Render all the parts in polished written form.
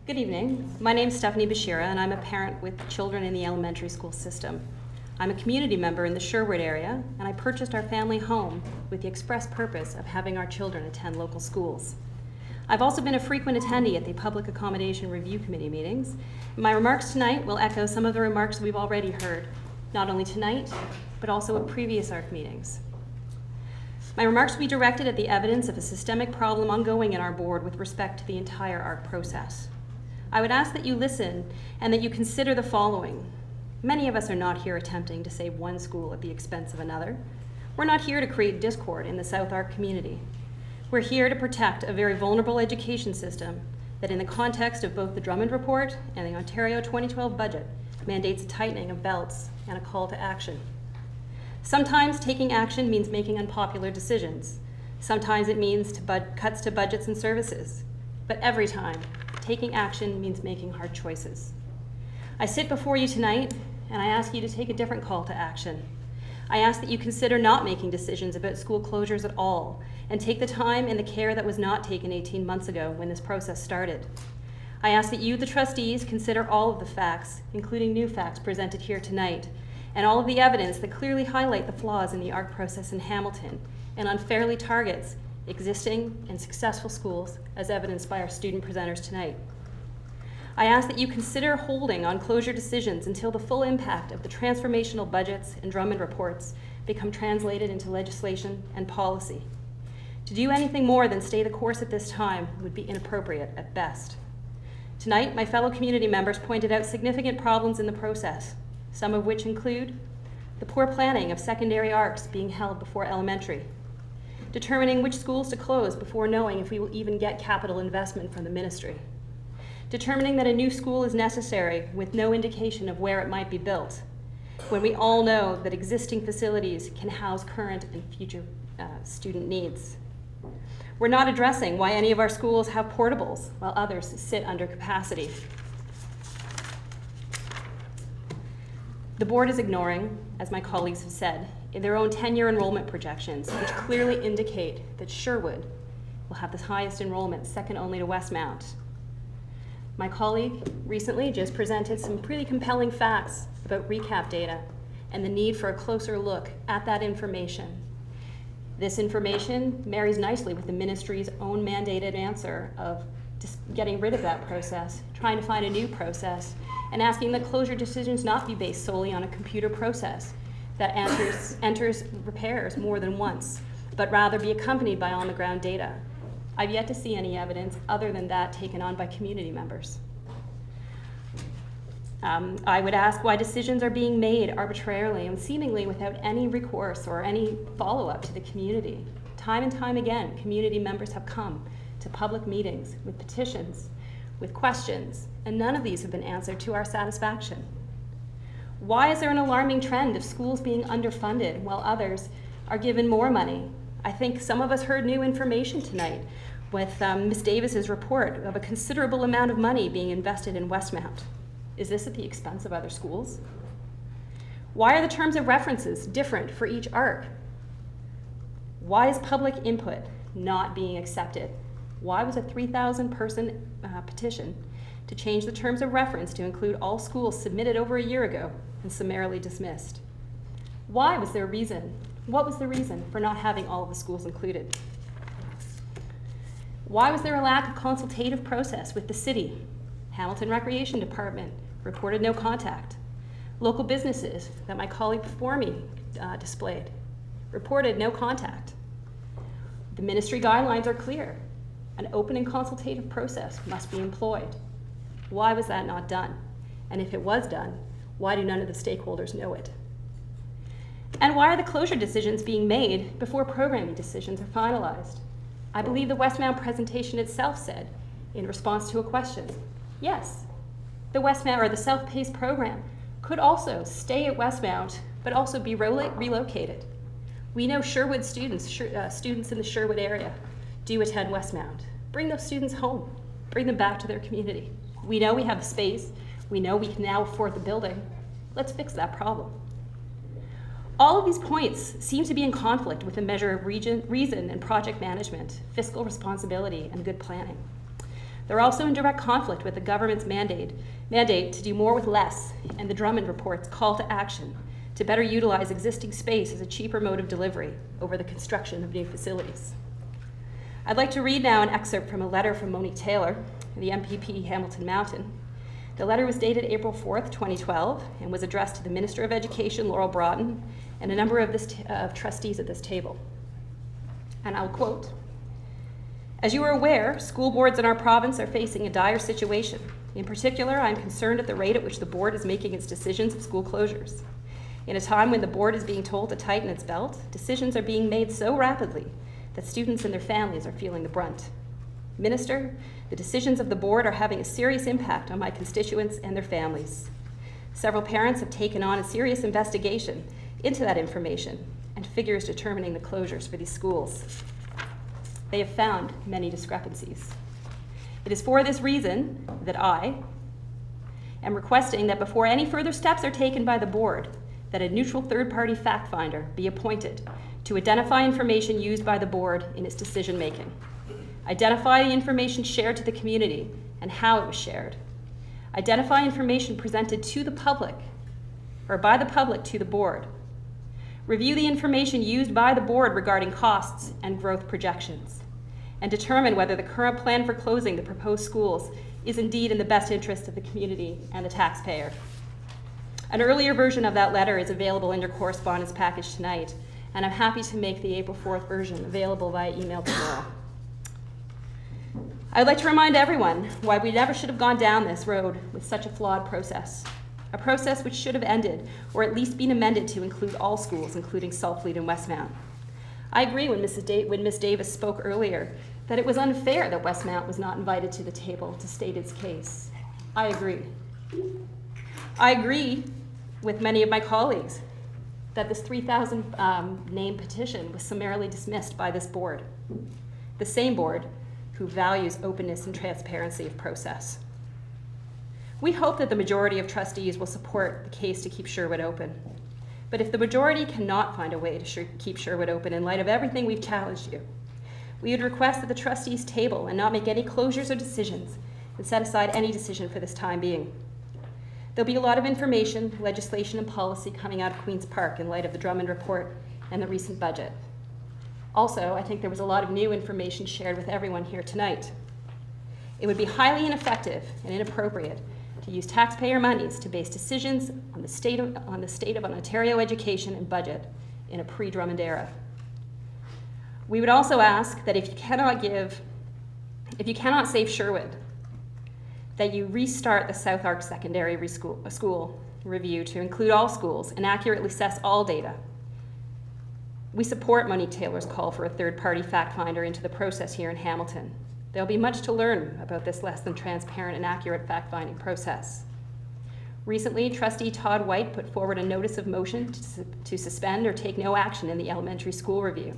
Good evening. My name is Stephanie Bashira, and I'm a parent with children in the elementary school system. I'm a community member in the Sherwood area, and I purchased our family home with the express purpose of having our children attend local schools. I've also been a frequent attendee at the Public Accommodation Review Committee meetings. My remarks tonight will echo some of the remarks we've already heard, not only tonight, but also at previous ARC meetings. My remarks will be directed at the evidence of a systemic problem ongoing in our board with respect to the entire ARC process. I would ask that you listen and that you consider the following. Many of us are not here attempting to save one school at the expense of another. We're not here to create discord in the South ARC community. We're here to protect a very vulnerable education system that, in the context of both the Drummond Report and the Ontario 2012 budget, mandates a tightening of belts and a call to action. Sometimes taking action means making unpopular decisions. Sometimes it means cuts to budgets and services. But every time, taking action means making hard choices. I sit before you tonight, and I ask you to take a different call to action. I ask that you consider not making decisions about school closures at all, and take the time and the care that was not taken 18 months ago when this process started. I ask that you, the trustees, consider all of the facts, including new facts presented here tonight, and all of the evidence that clearly highlight the flaws in the ARC process in Hamilton and unfairly targets existing and successful schools, as evidenced by our student presenters tonight. I ask that you consider holding on closure decisions until the full impact of the transformational budgets and Drummond reports become translated into legislation and policy. To do anything more than stay the course at this time would be inappropriate at best. Tonight, my fellow community members pointed out significant problems in the process, some of which include the poor planning of secondary ARCs being held before elementary, determining which schools to close before knowing if we will even get capital investment from the ministry, determining that a new school is necessary with no indication of where it might be built, when we all know that existing facilities can house current and future student needs. We're not addressing why any of our schools have portables while others sit under capacity. The board is ignoring, as my colleagues have said, their own 10-year enrollment projections, which clearly indicate that Sherwood will have the highest enrollment, second only to Westmount. My colleague recently just presented some pretty compelling facts about recap data and the need for a closer look at that information. This information marries nicely with the ministry's own mandated answer of just getting rid of that process, trying to find a new process, and asking that closure decisions not be based solely on a computer process that enters repairs more than once, but rather be accompanied by on-the-ground data. I've yet to see any evidence other than that taken on by community members. I would ask why decisions are being made arbitrarily and seemingly without any recourse or any follow-up to the community. Time and time again, community members have come to public meetings with petitions, with questions, and none of these have been answered to our satisfaction. Why is there an alarming trend of schools being underfunded while others are given more money? I think some of us heard new information tonight with Ms. Davis's report of a considerable amount of money being invested in Westmount. Is this at the expense of other schools? Why are the terms of references different for each ARC? Why is public input not being accepted? Why was a 3,000 person petition to change the terms of reference to include all schools submitted over a year ago and summarily dismissed? Why was there a reason? What was the reason for not having all of the schools included? Why was there a lack of consultative process with the city? Hamilton Recreation Department reported no contact. Local businesses that my colleague before me displayed reported no contact. The ministry guidelines are clear. An open and consultative process must be employed. Why was that not done? And if it was done, why do none of the stakeholders know it? And why are the closure decisions being made before programming decisions are finalized? I believe the Westmount presentation itself said, in response to a question, yes, the Westmount or the self-paced program could also stay at Westmount, but also be relocated. We know Sherwood students in the Sherwood area do attend Westmount. Bring those students home. Bring them back to their community. We know we have the space. We know we can now afford the building. Let's fix that problem. All of these points seem to be in conflict with a measure of reason and project management, fiscal responsibility, and good planning. They're also in direct conflict with the government's mandate to do more with less, and the Drummond Report's call to action to better utilize existing space as a cheaper mode of delivery over the construction of new facilities. I'd like to read now an excerpt from a letter from Monique Taylor, the MPP Hamilton Mountain. The letter was dated April 4th, 2012, and was addressed to the Minister of Education, Laurel Broughton, and a number of trustees at this table. And I'll quote, "As you are aware, school boards in our province are facing a dire situation. In particular, I am concerned at the rate at which the board is making its decisions of school closures. In a time when the board is being told to tighten its belt, decisions are being made so rapidly that students and their families are feeling the brunt. Minister, the decisions of the board are having a serious impact on my constituents and their families. Several parents have taken on a serious investigation into that information and figures determining the closures for these schools. They have found many discrepancies. It is for this reason that I am requesting that before any further steps are taken by the board, that a neutral third-party fact finder be appointed to identify information used by the board in its decision-making, identify the information shared to the community and how it was shared, identify information presented to the public or by the public to the board, review the information used by the board regarding costs and growth projections, and determine whether the current plan for closing the proposed schools is indeed in the best interest of the community and the taxpayer." An earlier version of that letter is available in your correspondence package tonight, and I'm happy to make the April 4th version available via email tomorrow. I'd like to remind everyone why we never should have gone down this road with such a flawed process, a process which should have ended or at least been amended to include all schools, including Saltfleet and Westmount. I agree when Ms. Davis spoke earlier that it was unfair that Westmount was not invited to the table to state its case. I agree. I agree with many of my colleagues that this 3,000 name petition was summarily dismissed by this board, the same board who values openness and transparency of process. We hope that the majority of trustees will support the case to keep Sherwood open. But if the majority cannot find a way to keep Sherwood open in light of everything we've challenged you, we would request that the trustees table and not make any closures or decisions and set aside any decision for this time being. There'll be a lot of information, legislation, and policy coming out of Queen's Park in light of the Drummond Report and the recent budget. Also, I think there was a lot of new information shared with everyone here tonight. It would be highly ineffective and inappropriate to use taxpayer monies to base decisions on the state of Ontario education and budget in a pre-Drummond era. We would also ask that if you cannot save Sherwood, that you restart the South Arc Secondary School review to include all schools and accurately assess all data. We support Monique Taylor's call for a third-party fact finder into the process here in Hamilton. There'll be much to learn about this less than transparent and accurate fact-finding process. Recently, Trustee Todd White put forward a notice of motion to suspend or take no action in the elementary school review.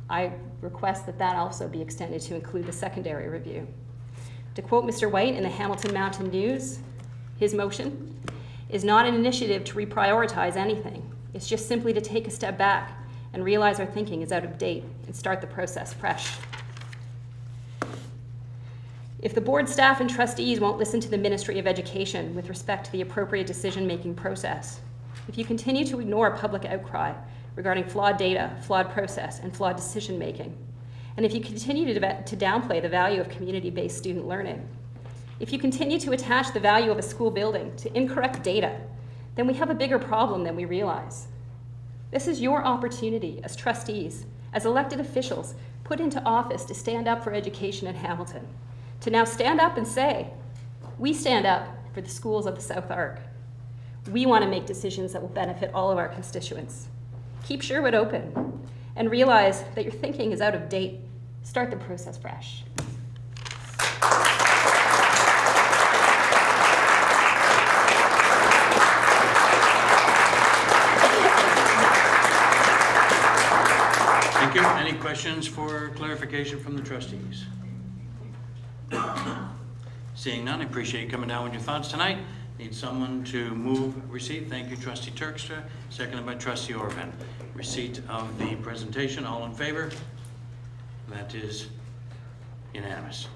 I request that that also be extended to include the secondary review. To quote Mr. White in the Hamilton Mountain News, his motion is not an initiative to reprioritize anything. It's just simply to take a step back and realize our thinking is out of date and start the process fresh. If the board staff and trustees won't listen to the Ministry of Education with respect to the appropriate decision-making process, if you continue to ignore public outcry regarding flawed data, flawed process, and flawed decision-making, and if you continue to downplay the value of community-based student learning, if you continue to attach the value of a school building to incorrect data, then we have a bigger problem than we realize. This is your opportunity as trustees, as elected officials put into office to stand up for education in Hamilton, to now stand up and say, we stand up for the schools of the South Arc. We want to make decisions that will benefit all of our constituents. Keep Sherwood open and realize that your thinking is out of date. Start the process fresh. Thank you. Any questions for clarification from the trustees? Seeing none, I appreciate you coming down with your thoughts tonight. Need someone to move receipt. Thank you, Trustee Terkstra. Seconded by Trustee Orban. Receipt of the presentation. All in favor? That is unanimous.